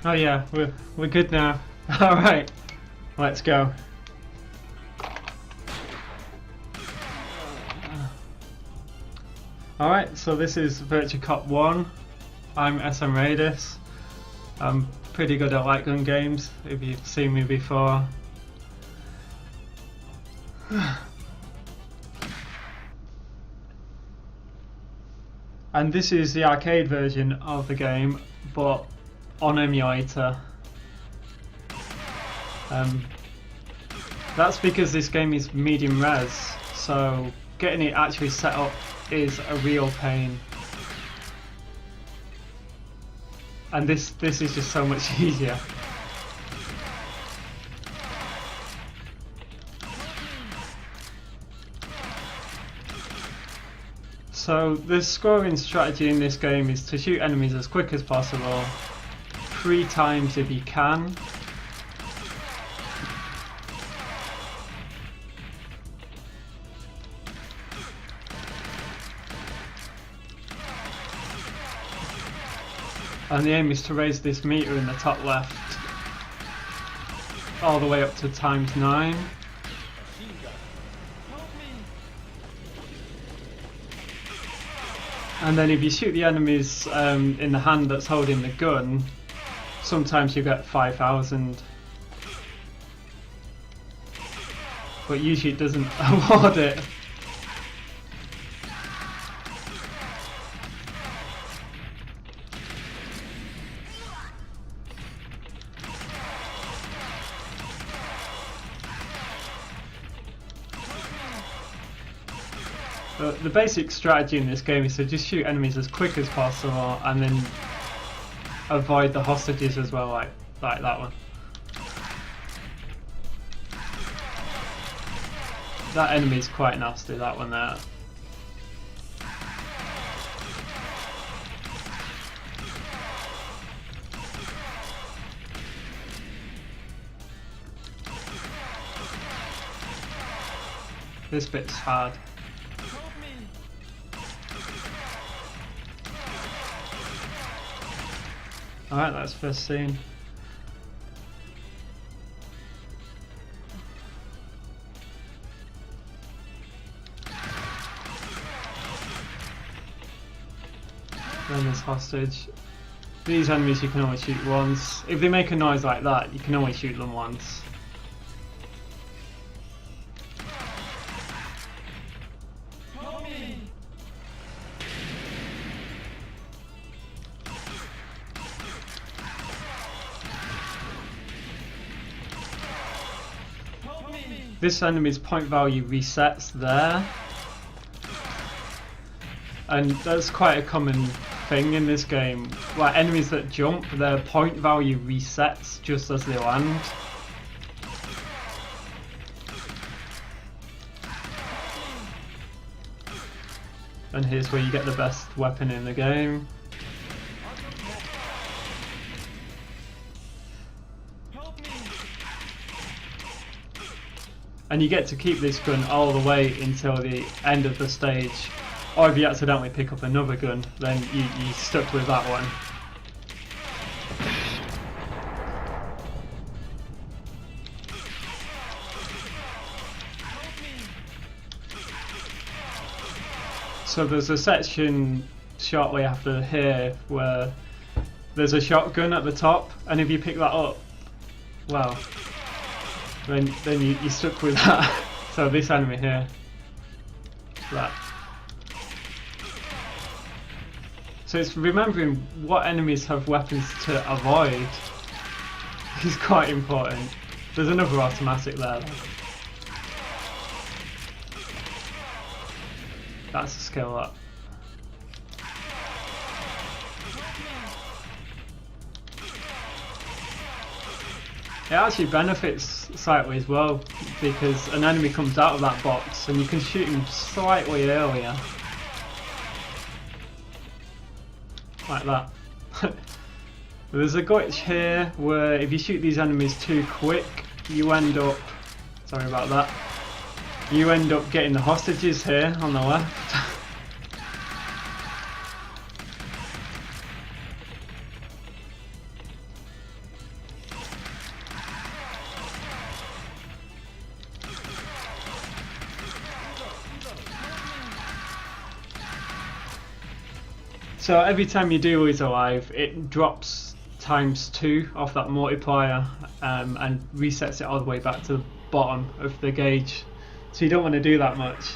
Oh yeah, we're good now. All right, let's go. All right, so this is Virtua Cop 1. I'm SMRAEDIS. I'm pretty good at light gun games, if you've seen me before. And this is the arcade version of the game, but on emulator. That's because this game is medium res, so getting it actually set up is a real pain. And this is just so much easier. So the scoring strategy in this game is to shoot enemies as quick as possible, 3 times if you can. And the aim is to raise this meter in the top left all the way up to ×9. And then if you shoot the enemies in the hand that's holding the gun, sometimes you get 5,000. But usually it doesn't award it. The basic strategy in this game is to just shoot enemies as quick as possible and then avoid the hostages as well, like that one. That enemy's quite nasty, that one there. This bit's hard. Alright, that's first scene. Then there's hostage. These enemies you can only shoot once. If they make a noise like that, you can only shoot them once. This enemy's point value resets there, and that's quite a common thing in this game. Like enemies that jump, their point value resets just as they land. And here's where you get the best weapon in the game. And you get to keep this gun all the way until the end of the stage. Or if you accidentally pick up another gun, then you're stuck with that one. So there's a section shortly after here where there's a shotgun at the top, and if you pick that up, well, then you're stuck with that. So this enemy here, that. So it's remembering what enemies have weapons to avoid is quite important. There's another automatic there though. That's a skill up. It actually benefits slightly as well, because an enemy comes out of that box and you can shoot him slightly earlier. Like that. There's a glitch here where if you shoot these enemies too quick, you end up, sorry about that, you end up getting the hostages here on the left. So every time you do lose a life, it drops ×2 off that multiplier and resets it all the way back to the bottom of the gauge. So you don't want to do that much.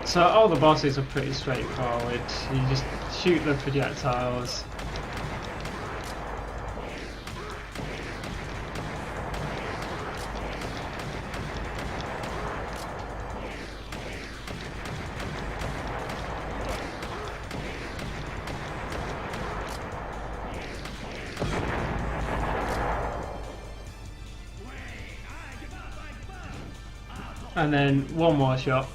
So all the bosses are pretty straightforward. You just shoot the projectiles. And then one more shot.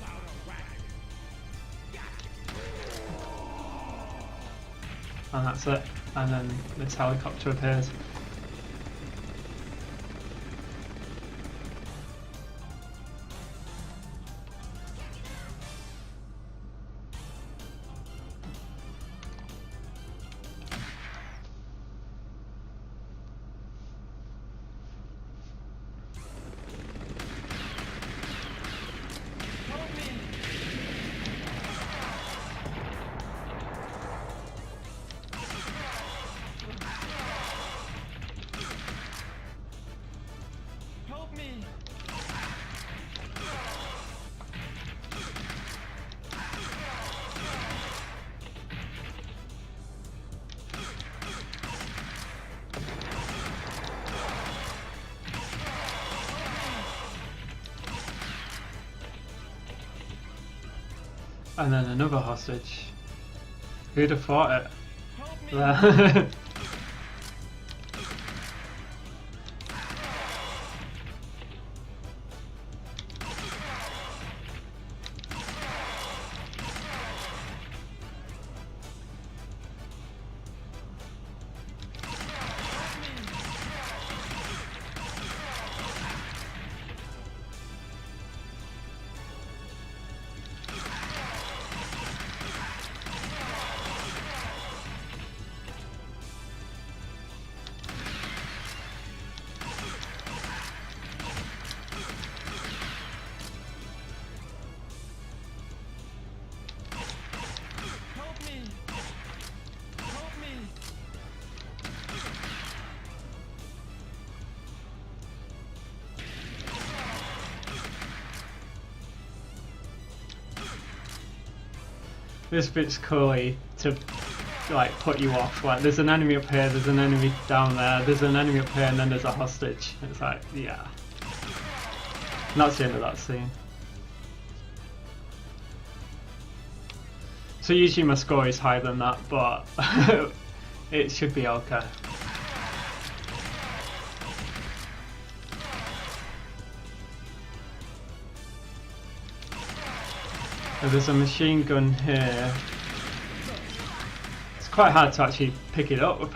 And that's it. And then this helicopter appears. And then another hostage. Who'd have thought it? There. This bit's cool to like put you off. Like there's an enemy up here, there's an enemy down there, there's an enemy up here, and then there's a hostage. It's like, yeah. And that's the end of that scene. So usually my score is higher than that, but it should be okay. So there's a machine gun here. It's quite hard to actually pick it up.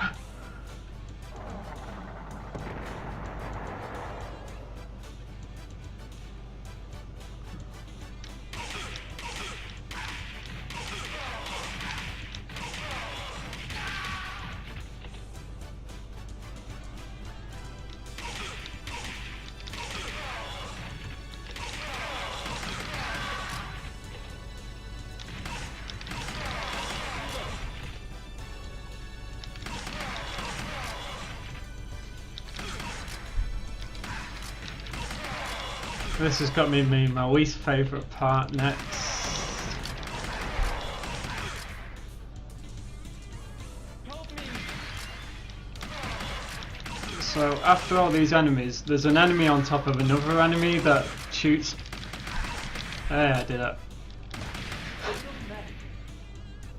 This has got me my least favourite part next. So after all these enemies, there's an enemy on top of another enemy that shoots. Hey, I did it.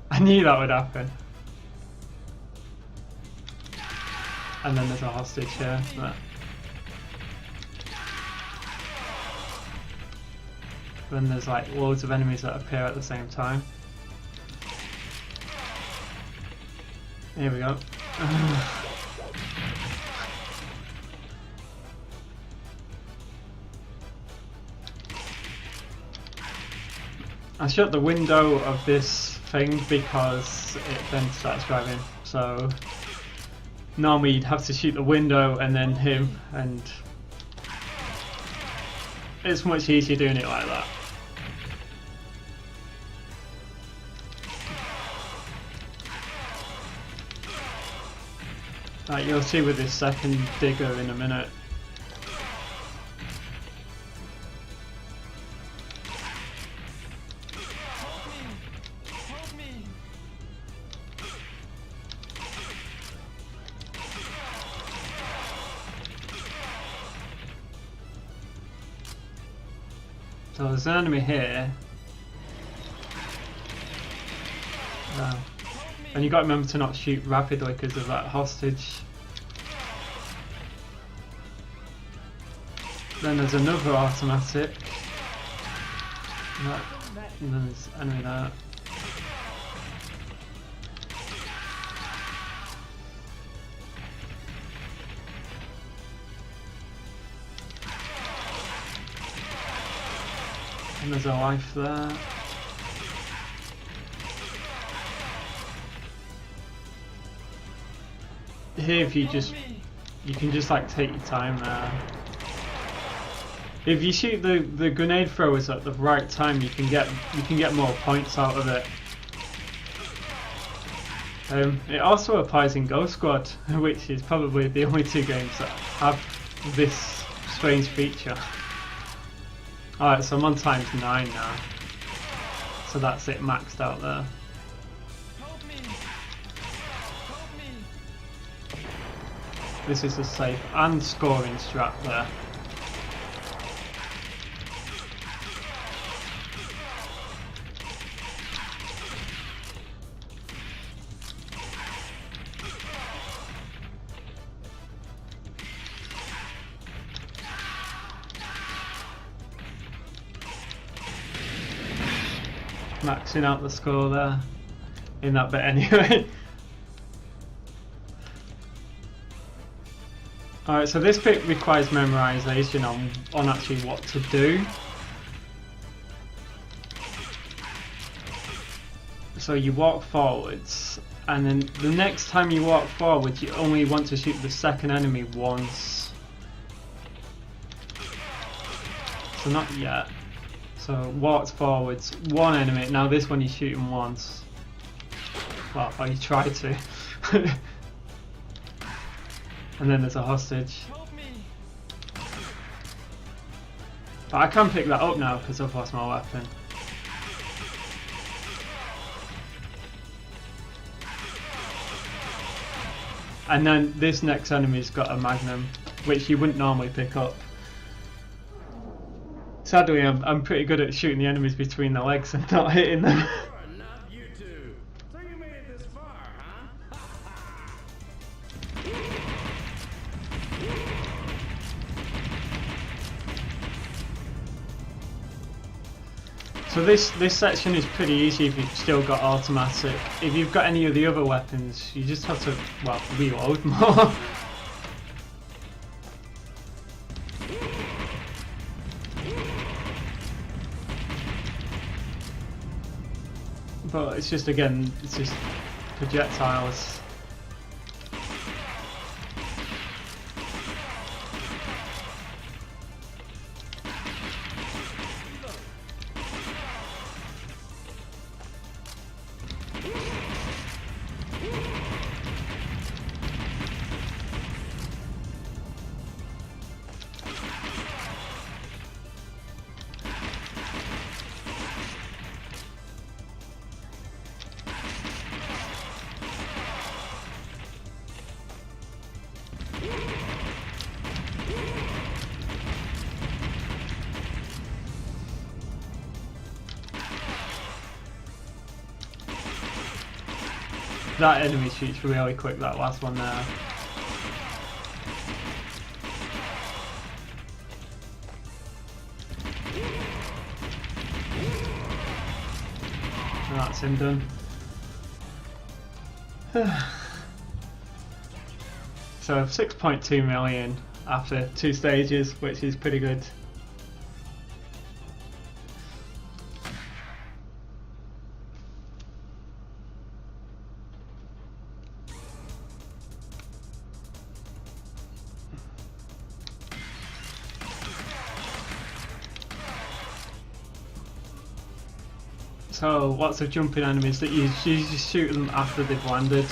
I knew that would happen. And then there's a hostage here. But then there's like loads of enemies that appear at the same time. Here we go. I shut the window of this thing because it then starts driving, so normally you'd have to shoot the window and then him, and it's much easier doing it like that. Right, you'll see with this second digger in a minute. So there's an enemy here. And you got to remember to not shoot rapidly because of that hostage. Then there's another automatic. And then there's enemy there. And there's a life there. Here, if you can just like take your time there. If you shoot the grenade throwers at the right time, you can get more points out of it. It also applies in Ghost Squad, which is probably the only two games that have this strange feature. Alright, so I'm on times 9 now. So that's it maxed out there. This is a safe and scoring strat there. Maxing out the score there, in that bit anyway. Alright, so this bit requires memorization on actually what to do. So you walk forwards, and then the next time you walk forwards you only want to shoot the second enemy once. So not yet. So walked forwards, one enemy, now this one you shoot him once. Well, or you try to. And then there's a hostage. But I can pick that up now because I've lost my weapon. And then this next enemy's got a magnum, which you wouldn't normally pick up. Sadly, I'm pretty good at shooting the enemies between the legs and not hitting them. So this section is pretty easy if you've still got automatic. If you've got any of the other weapons, you just have to, well, reload more. But it's just, again, it's just projectiles. That enemy shoots really quick, that last one there. And that's him done. So 6.2 million after 2 stages, which is pretty good. So lots of jumping enemies that you just shoot them after they've landed.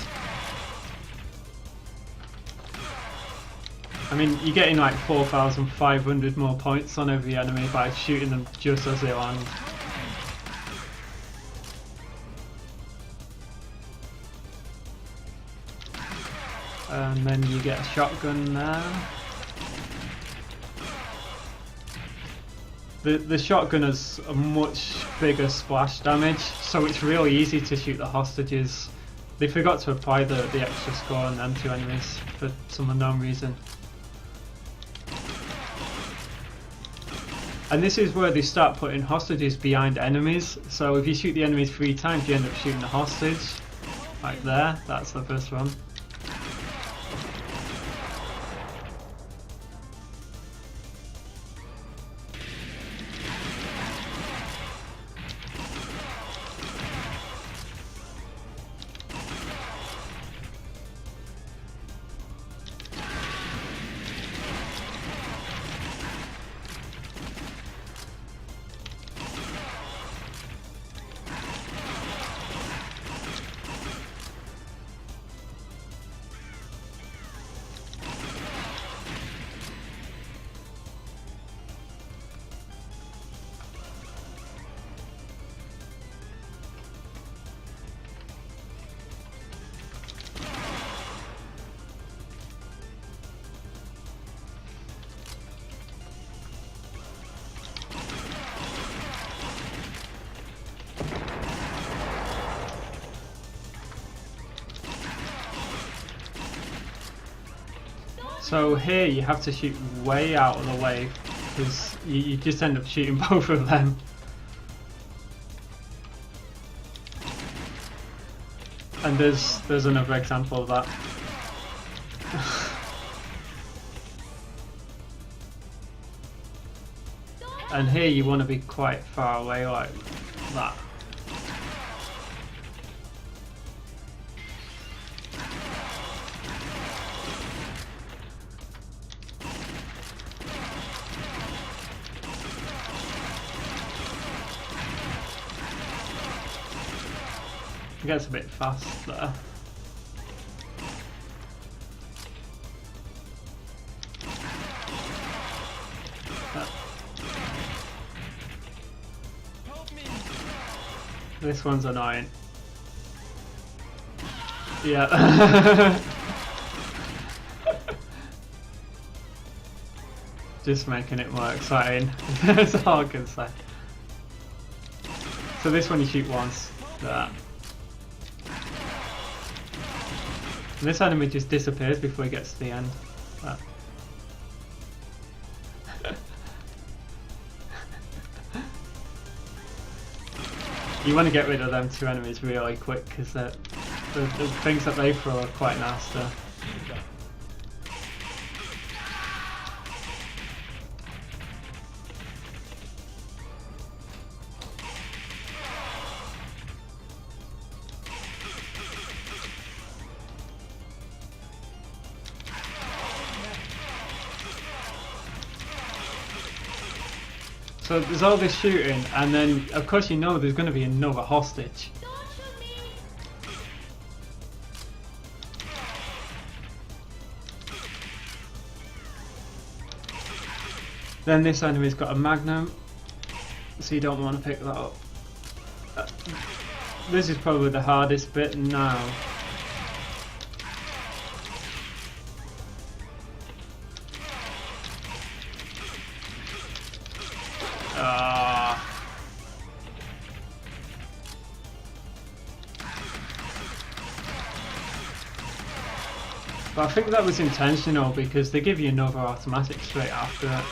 I mean, you're getting like 4,500 more points on every enemy by shooting them just as they land. And then you get a shotgun there. The shotgun has a much bigger splash damage, so it's really easy to shoot the hostages. They forgot to apply the extra score on them two enemies for some unknown reason. And this is where they start putting hostages behind enemies, so if you shoot the enemies 3 times you end up shooting the hostage. Like there, that's the first one. So here you have to shoot way out of the way because you just end up shooting both of them. And there's another example of that. And here you want to be quite far away like that. It gets a bit fast there. This one's annoying. Yeah. Just making it more exciting. That's all I can say. So this one you shoot once. There. And this enemy just disappears before he gets to the end. That. You want to get rid of them two enemies really quick because the things that they throw are quite nasty. So there's all this shooting, and then of course you know there's going to be another hostage. Then this enemy's got a magnum, so you don't want to pick that up. This is probably the hardest bit now. But I think that was intentional because they give you another automatic straight after it.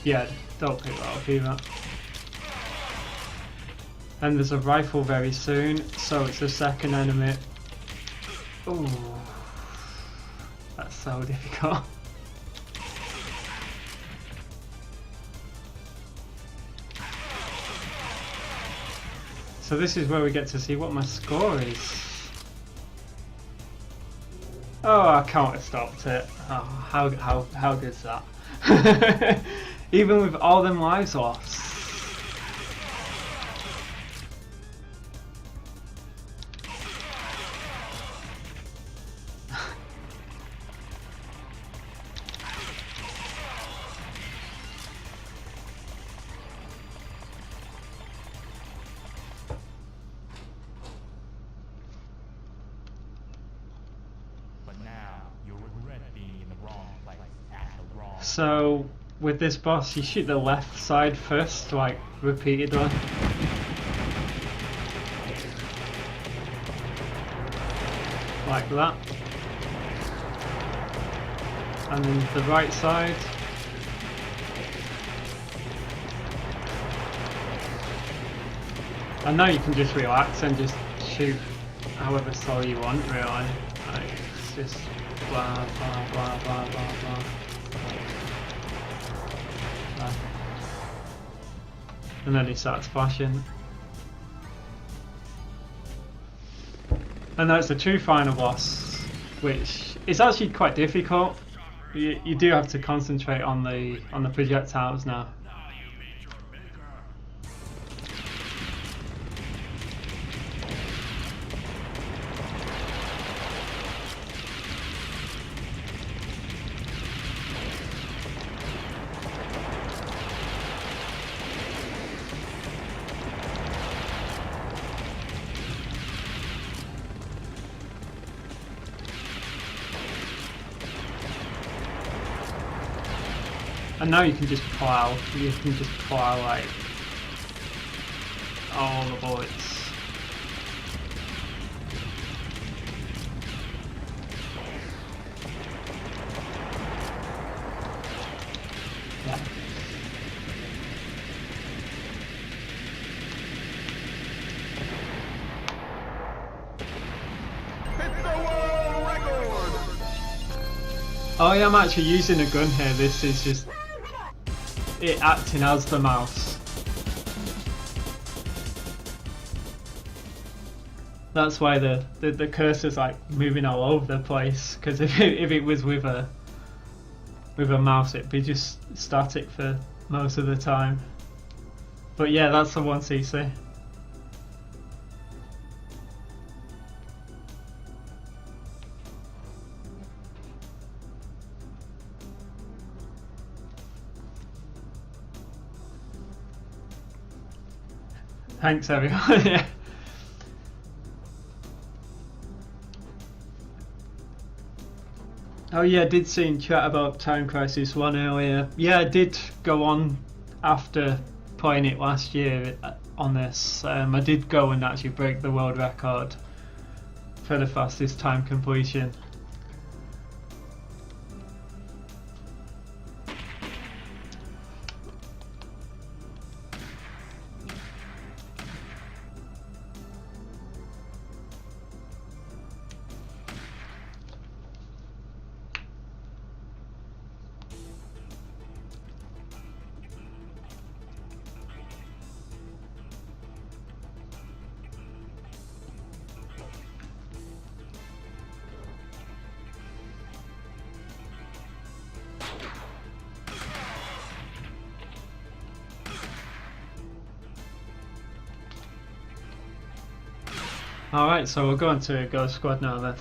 Yeah, don't pick that up either. And there's a rifle very soon, so it's the second enemy. Ooh, that's so difficult. So this is where we get to see what my score is. Oh, I can't have stopped it. Oh, how good's that? Even with all them lives lost. So with this boss, you shoot the left side first, like repeatedly. Like that. And then the right side. And now you can just relax and just shoot however slow you want, really. Like, it's just blah blah blah blah blah blah. And then he starts flashing. And that's the true final boss, which is actually quite difficult. You do have to concentrate on the projectiles now. And now you can just plow. You can just plow like all the bullets. Yeah. Oh yeah, I'm actually using a gun here. This is just it acting as the mouse. That's why the cursor's like moving all over the place, because if it was with a mouse, it'd be just static for most of the time. But yeah, that's the 1cc. Thanks everyone. Yeah. Oh yeah, I did see in chat about Time Crisis 1 earlier. Yeah, I did go on after playing it last year on this. I did go and actually break the world record for the fastest time completion. Alright, so we'll go into Ghost Squad now then.